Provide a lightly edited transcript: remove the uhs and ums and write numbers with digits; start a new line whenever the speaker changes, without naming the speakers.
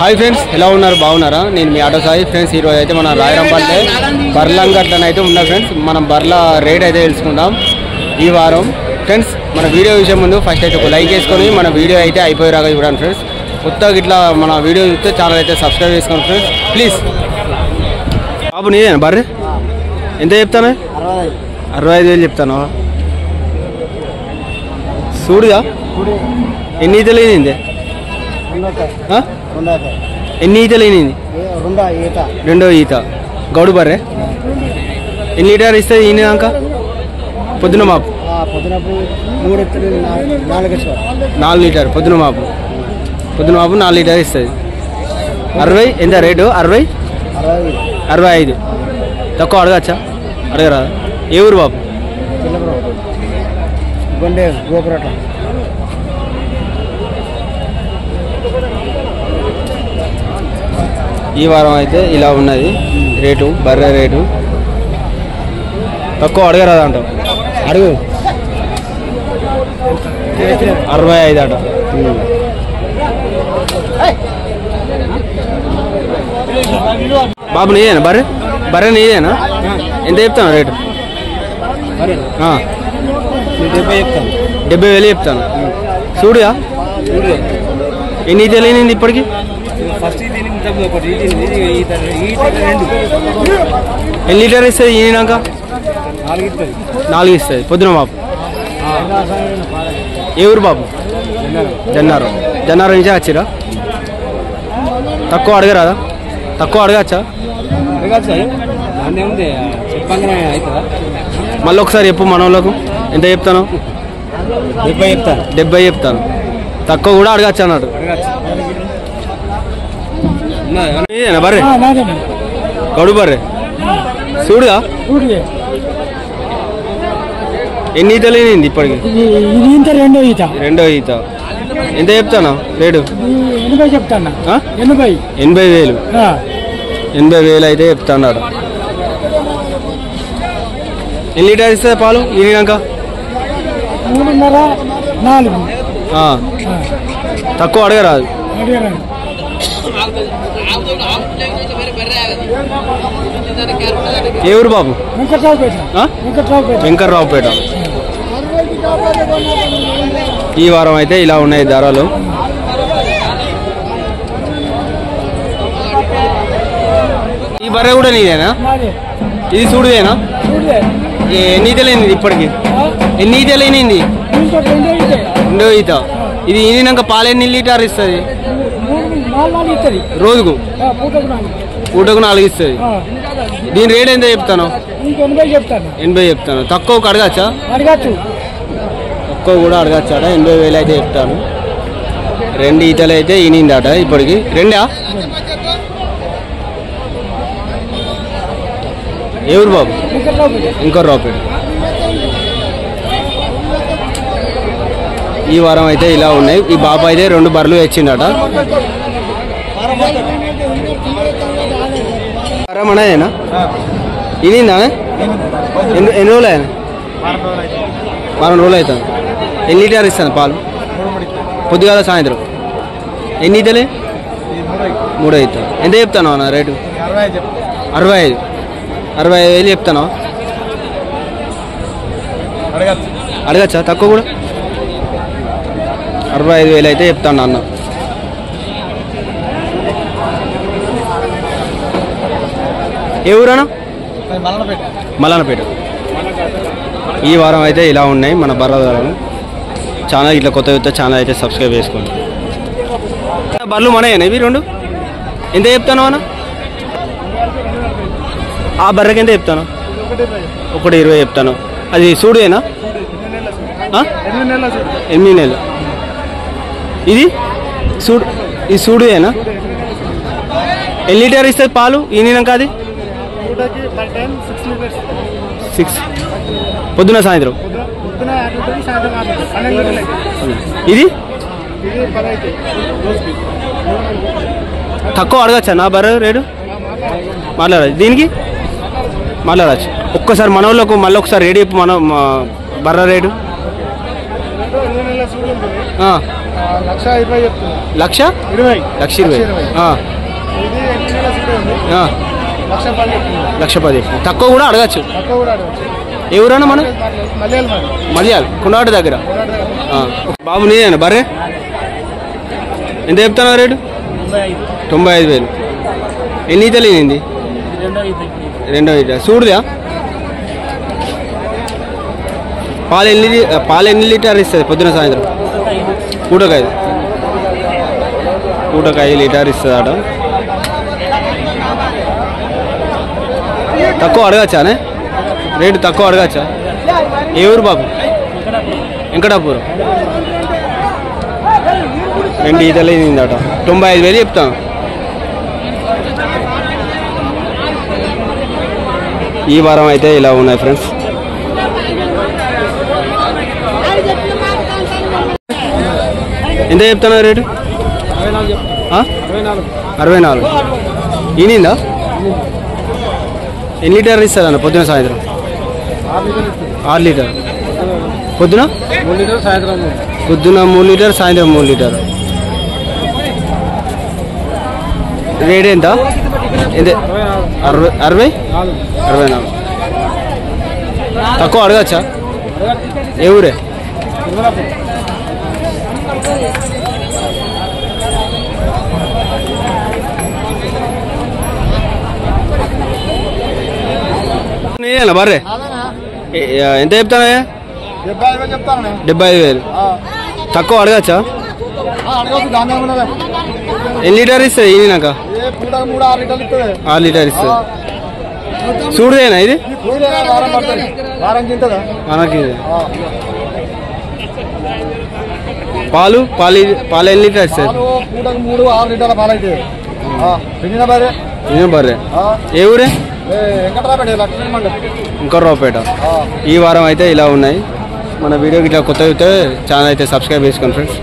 Hi friends, ఎలా ఉన్నారు? బాగున్నారా? నేను మీ ఆటో సాయి ఫ్రెండ్స్. ఈరోజు అయితే మన రాయరంపల్లె బర్లంగట్లని అయితే ఉన్నా ఫ్రెండ్స్. మనం బర్ల రేట్ అయితే తెలుసుకుందాం ఈ వారం ఫ్రెండ్స్. మన వీడియో విషయం ముందు ఫస్ట్ అయితే ఒక లైక్ వేసుకొని మన వీడియో అయితే అయిపోయేలాగా చూడండి ఫ్రెండ్స్. కొత్తగా ఇట్లా మన వీడియో చూస్తే ఛానల్ అయితే సబ్స్క్రైబ్ చేసుకోండి ఫ్రెండ్స్ ప్లీజ్. బాబు నీదేనా బర్రె? ఎంత చెప్తాను? 65,000 చెప్తాను. చూడుగా ఎన్ని ఈతలు అయినింది? ఎన్ని ఈతలు అయినింది? రెండో ఈత. గౌడు బర్రె. ఎన్ని లీటర్ ఇస్తుంది ఈనాక? పొద్దున మాపు 4 లీటర్. పొద్దున మాపు 4 లీటర్ ఇస్తుంది. 60 ఎంత రేటు? 65. తక్కువ అడగచ్చా? అడగరా? ఏ ఊరు బాబు? ఈ వారం అయితే ఇలా ఉన్నది రేటు, బర్రె రేటు. తక్కువ అడగరాదు అంటావు? అడుగు. 65 అట. బాబు నీదేనా బర్రె? బర్రె నీదేనా? ఎంత చెప్తాను రేటు? 70,000 చెప్తాను. చూడుగా ఎన్ని తెలియనింది ఇప్పటికి? ఎన్ని లీటర్ ఇస్తుంది ఈనాక? 4 ఇస్తుంది. పొద్దున బాబు. ఏ ఊరు బాబు? జన్నారం నుంచే వచ్చిరా? తక్కువ అడగరాదా? తక్కువ అడగచ్చా? మళ్ళీ ఒకసారి చెప్పు మన వాళ్ళకు. ఎంత చెప్తాను? 70 చెప్తాను. తక్కువ కూడా అడగచ్చు అన్నాడు. బర్రె గౌడు బర్రె. చూడుగా ఎన్ని ఈతలు అయినింది ఇప్పటికి? రెండో ఈత. ఎంత చెప్తాను రేటు? 80,000. 80,000 అయితే చెప్తాడు. ఎన్ని లీటర్ ఇస్తుంది పాలు ఈనాక?
3.5-4.
తక్కువ అడగరాదు. ఏ ఊరు బాబు? వెంకట్రావుపేట. ఈ వారం అయితే ఇలా ఉన్నాయి ధరలు. ఈ బర్రె కూడా నీదేనా? ఇది చూడుదేనా? ఎన్ని ఈతలేనింది ఇప్పటికి? ఎన్ని ఈతలేనింది? రెండో ఈత. ఇది ఈనాక పాలు ఎన్ని లీటర్ ఇస్తుంది రోజుకు? పూటకు 4 ఇస్తుంది. దీని రేట్ ఎంత చెప్తాను? 80 చెప్తాను. తక్కువ అడగచ్చా? తక్కువ కూడా అడగచ్చాట. 80,000 అయితే చెప్తాను. 2 ఈతలు అయితే ఈనిందట ఇప్పటికి. 2ఆ? ఏ ఊరు బాబు? వెంకట్రావుపేట. ఈ వారం అయితే ఇలా ఉన్నాయి. ఈ బాబు అయితే 2 బర్రెలు తెచ్చిండట. మనదేనా? ఇనిందా? ఎన్ని రోజులు అయినా? వారం రోజులు అవుతుంది. ఎన్ని లీటర్ ఇస్తాను పాలు? పొద్దుగాల సాయంత్రం. ఎన్ని ఈతలే? 3 అవుతుంది. ఎంత చెప్తాను అన్న రేటు? 65,000 చెప్తాను. అడగచ్చా? తక్కువ కూడా 65,000 అయితే చెప్తాను అన్న. ఏ ఊరన్నా? మల్లనపేట. ఈ వారం అయితే ఇలా ఉన్నాయి మన బర్రెల ధరలు. ఛానల్ ఇట్లా కొత్త ఛానల్ అయితే సబ్స్క్రైబ్ చేసుకోండి. బర్రెలు మనయేనా ఇవి 2? ఎంత చెప్తాను అన్న? ఆ బర్రెకి ఎంత చెప్తాను? 1.20 చెప్తాను. అది సూడేనా? 8 నెలలు. ఇది సూడేనా? ఎన్ని లీటర్ ఇస్తుంది పాలు ఈనాక? అది 6 పొద్దున సాయంత్రం. ఇది తక్కువ అడగచ్చా నా బర్రె రేటు? మాట్లాడచ్చు దీనికి? మాట్లాడచ్చు. ఒక్కసారి మన వాళ్ళకు మళ్ళీ ఒకసారి రేటు చెప్పు. మన బర్రె రేటు
1,20,000 చెప్తున్నా.
1,20,000 1,10,000 తక్కువ కూడా అడగచ్చు. ఎవరన్నా మనం మలయాళ కుండాటి దగ్గర. బాబు నీదేనా బర్రె? ఎంత చెప్తాను రేటు? 95,000. ఎన్ని తెలియనింది? 2 చూడుదా? పాలు ఎన్ని లీటర్ ఇస్తుంది పొద్దున సాయంత్రం? పూటకు 5 లీటర్ ఇస్తుంది అట. తక్కువ అడగచ్చానే? రేటు తక్కువ అడగచ్చా? ఏ ఊరు బాబు? వెంకటాపురం. 2 ఈతలు అయిందట. 95,000 చెప్తాను. ఈ వారం అయితే ఇలా ఉన్నాయి ఫ్రెండ్స్. ఎంత చెప్తాను రేటు? 64. ఈనిందా? ఎన్ని లీటర్ ఇస్తుంది అన్న పొద్దున సాయంత్రం? 6 లీటర్. పొద్దున 3 లీటర్, సాయంత్రం పొద్దున 3 లీటర్, సాయంత్రం 3 లీటర్. రేట్ ఎంత? 64. తక్కువ అడగచ్చా? ఏ ఊరే? బర్రే ఎంత చెప్తానా? 75,000. తక్కువ అడగచ్చా? ఎన్ని లీటర్ ఇస్తుంది ఈనాక? 6 లీటర్ ఇస్తుంది. చూడదేనా ఇది? పాలు ఎన్ని లీటర్ ఇస్తుంది? బర్రే. ఏ ఊరే? వెంకట్రావుపేట. ఈ వారం అయితే ఇలా ఉన్నాయి. మన వీడియోకి ఇట్లా కొత్త అయితే ఛానల్ అయితే సబ్స్క్రైబ్ చేసుకోండి ఫ్రెండ్స్.